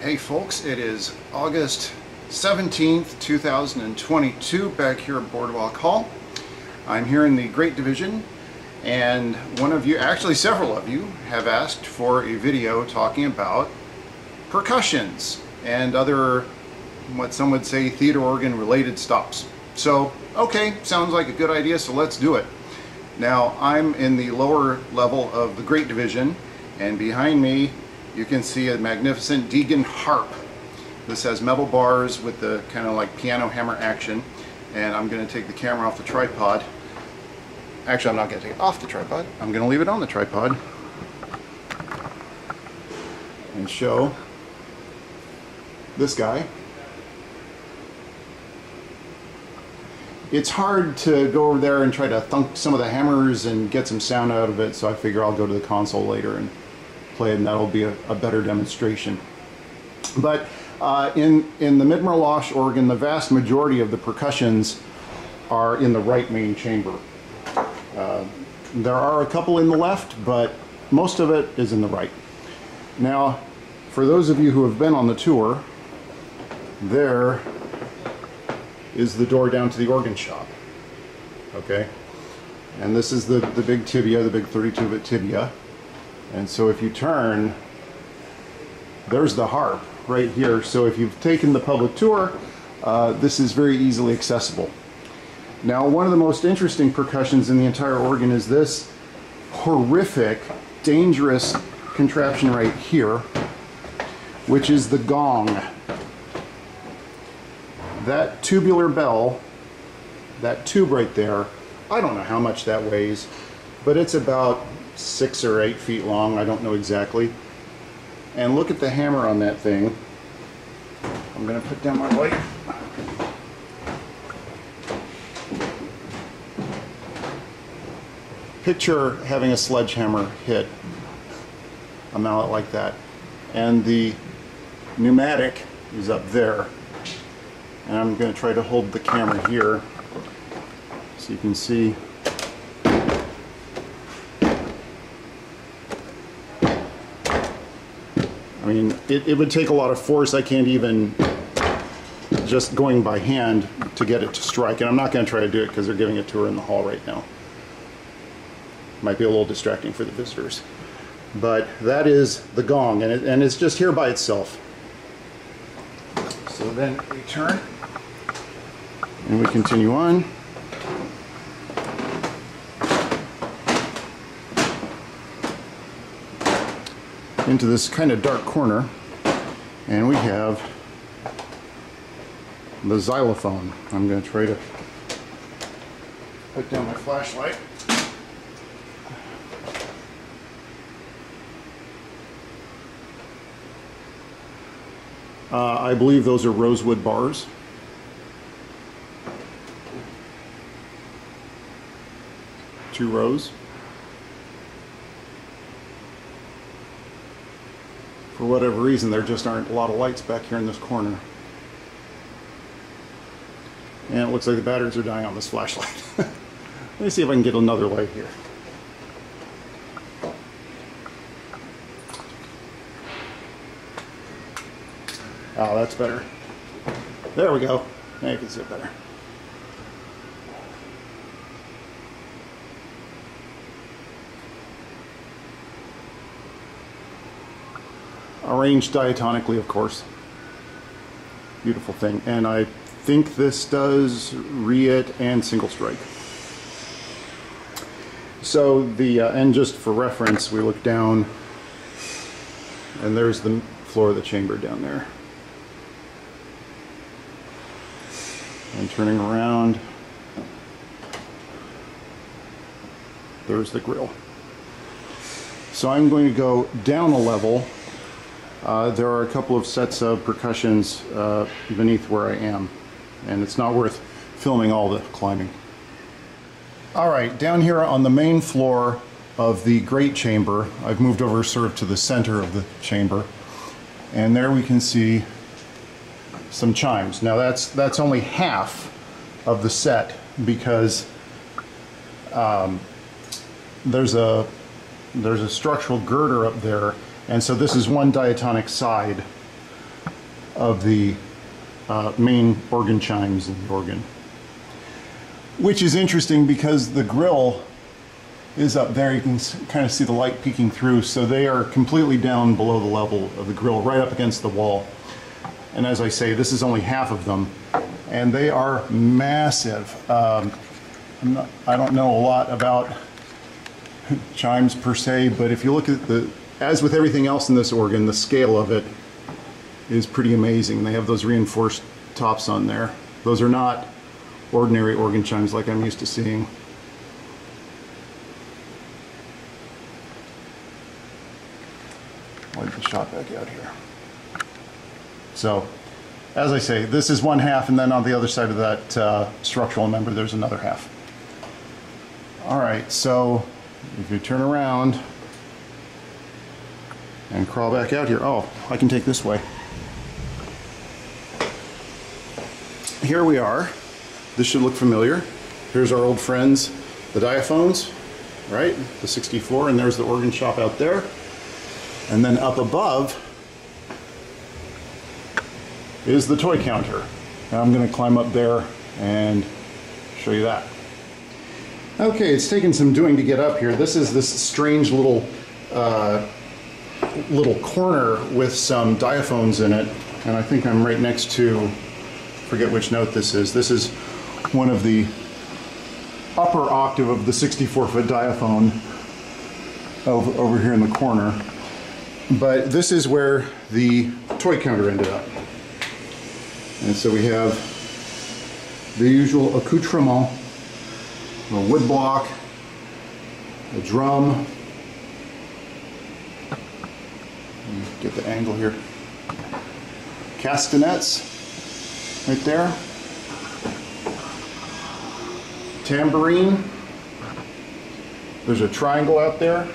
Hey folks, it is August 17th, 2022, back here at Boardwalk Hall. I'm here in the Great Division, and one of you, actually several of you, have asked for a video talking about percussions and other, what some would say, theater organ related stops. So, okay, sounds like a good idea, so let's do it. Now, I'm in the lower level of the Great Division, and behind me you can see a magnificent Deegan harp. This has metal bars with the kind of like piano hammer action, and I'm going to take the camera off the tripod. Actually, I'm not going to take it off the tripod. I'm going to leave it on the tripod and show this guy. It's hard to go over there and try to thunk some of the hammers and get some sound out of it, so I figure I'll go to the console later and play it, and that'll be a better demonstration. But in the Midmer Losh organ, the vast majority of the percussions are in the right main chamber. There are a couple in the left, but most of it is in the right. Now, for those of you who have been on the tour, there is the door down to the organ shop. Okay? And this is the big tibia, the big 32-bit tibia. And so if you turn, there's the harp right here. So if you've taken the public tour, this is very easily accessible. Now, one of the most interesting percussions in the entire organ is this horrific, dangerous contraption right here, which is the gong. That tubular bell, that tube right there, I don't know how much that weighs, but it's about 6 or 8 feet long, I don't know exactly. And look at the hammer on that thing. I'm going to put down my light. Picture having a sledgehammer hit a mallet like that. And the pneumatic is up there. And I'm going to try to hold the camera here so you can see. I mean, it would take a lot of force. I can't even, just going by hand, to get it to strike. And I'm not going to try to do it because they're giving a tour in the hall right now. Might be a little distracting for the visitors. But that is the gong, and it's just here by itself. So then we turn, and we continue on. Into this kind of dark corner, and we have the xylophone. I'm going to try to put down my flashlight. I believe those are rosewood bars. Two rows. For whatever reason, there just aren't a lot of lights back here in this corner. And it looks like the batteries are dying on this flashlight. Let me see if I can get another light here. Oh, that's better. There we go. Now you can see it better. Arranged diatonically, of course. Beautiful thing. And I think this does re-it and single strike. So and just for reference, we look down, and there's the floor of the chamber down there. And turning around, there's the grill. So I'm going to go down a level. There are a couple of sets of percussions beneath where I am, and it's not worth filming all the climbing. Alright, down here on the main floor of the great chamber, I've moved over sort of to the center of the chamber, and there we can see some chimes. Now that's only half of the set, because there's a structural girder up there, and so this is one diatonic side of the main organ chimes in the organ. Which is interesting because the grill is up there. You can kind of see the light peeking through, so they are completely down below the level of the grill, right up against the wall. And as I say, this is only half of them, and they are massive. I don't know a lot about chimes per se, but if you look at as with everything else in this organ, the scale of it is pretty amazing. They have those reinforced tops on there. Those are not ordinary organ chimes like I'm used to seeing. Wipe the shot back out here. So, as I say, this is one half, and then on the other side of that structural member, there's another half. All right, so if you turn around and crawl back out here, oh, I can take this way. Here we are. This should look familiar. Here's our old friends, the diaphones, right? The 64, and there's the organ shop out there. And then up above is the toy counter. Now I'm going to climb up there and show you that. Okay, it's taken some doing to get up here. This is this strange little corner with some diaphones in it, and I think I'm right next to, forget which note this is. This is one of the upper octave of the 64-foot diaphone over here in the corner. But this is where the toy counter ended up. And so we have the usual accoutrement, a wood block, a drum. Get the angle here. Castanets right there. Tambourine. There's a triangle out there.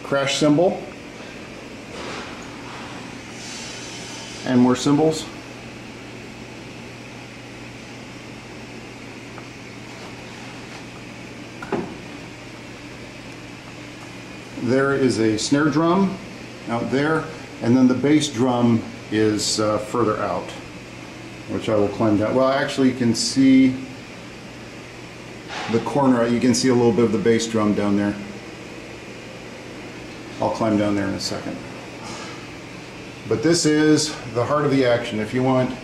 Crash cymbal. And more cymbals. There is a snare drum out there, and then the bass drum is further out, which I will climb down. Well, actually, you can see the corner. You can see a little bit of the bass drum down there. I'll climb down there in a second. But this is the heart of the action. If you want,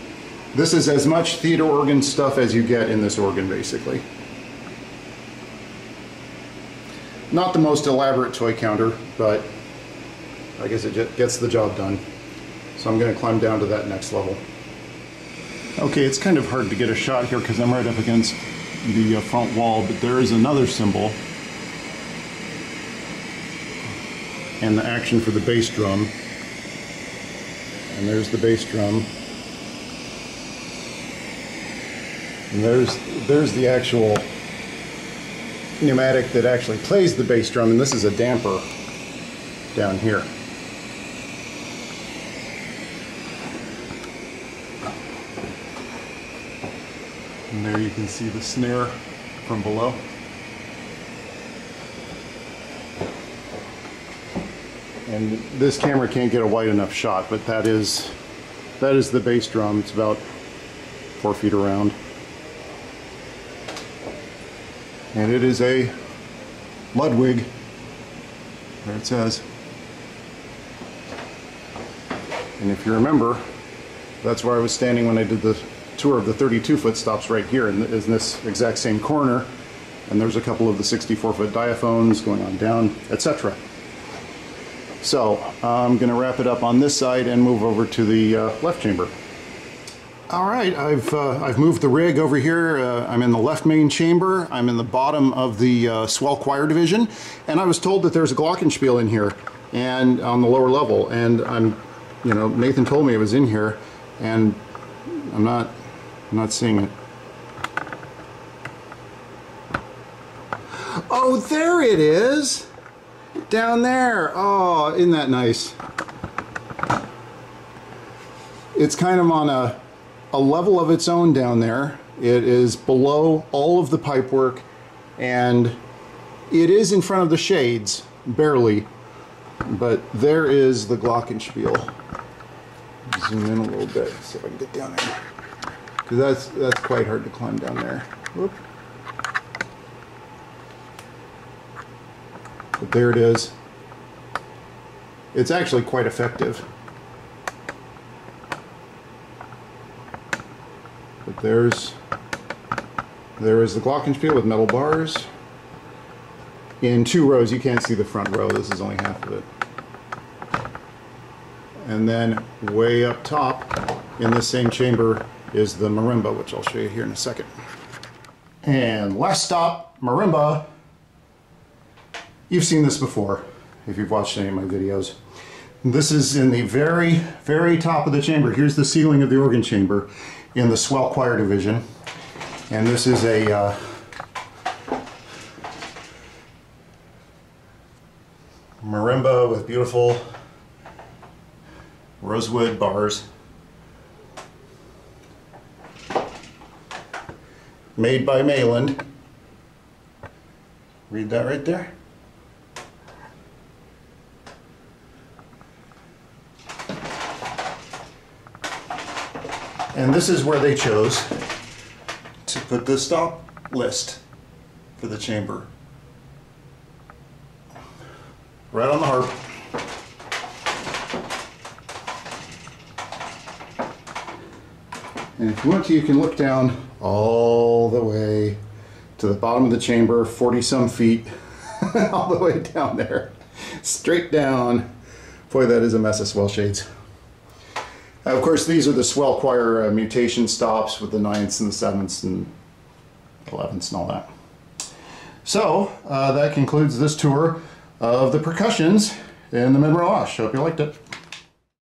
this is as much theater organ stuff as you get in this organ, basically. Not the most elaborate toy counter, but I guess it gets the job done. So I'm going to climb down to that next level. Okay, it's kind of hard to get a shot here because I'm right up against the front wall, but there is another cymbal. And the action for the bass drum. And there's the bass drum. And there's the actual pneumatic that actually plays the bass drum, and this is a damper down here. And there you can see the snare from below. And this camera can't get a wide enough shot, but that is the bass drum. It's about 4 feet around. And it is a Ludwig, there it says. And if you remember, that's where I was standing when I did the tour of the 32-foot stops, right here in this exact same corner. And there's a couple of the 64-foot diaphones going on down, etc. So I'm going to wrap it up on this side and move over to the left chamber. All right, I've moved the rig over here. I'm in the left main chamber. I'm in the bottom of the swell choir division, and I was told that there's a Glockenspiel in here and on the lower level. And Nathan told me it was in here, and I'm not seeing it. Oh, there it is, down there. Oh, isn't that nice? It's kind of on a level of its own down there. It is below all of the pipework, and it is in front of the shades, barely, But there is the Glockenspiel. Zoom in a little bit, see if I can get down there. Because that's quite hard to climb down there. Whoop. But there it is. It's actually quite effective. But there is the Glockenspiel with metal bars. In 2 rows. You can't see the front row, this is only half of it. And then way up top in this same chamber is the Marimba, which I'll show you here in a second. And last stop, Marimba. You've seen this before if you've watched any of my videos. This is in the very, very top of the chamber. Here's the ceiling of the organ chamber in the swell choir division. And this is a marimba with beautiful rosewood bars. Made by Mayland. Read that right there. And this is where they chose to put the stop list for the chamber. Right on the harp. And if you want to, you can look down all the way to the bottom of the chamber, 40-some feet, all the way down there, straight down. Boy, that is a mess of swell shades. Of course, these are the swell choir mutation stops with the 9ths and the 7ths and 11ths and all that. So, that concludes this tour of the percussions in the Midmer Losh. Hope you liked it.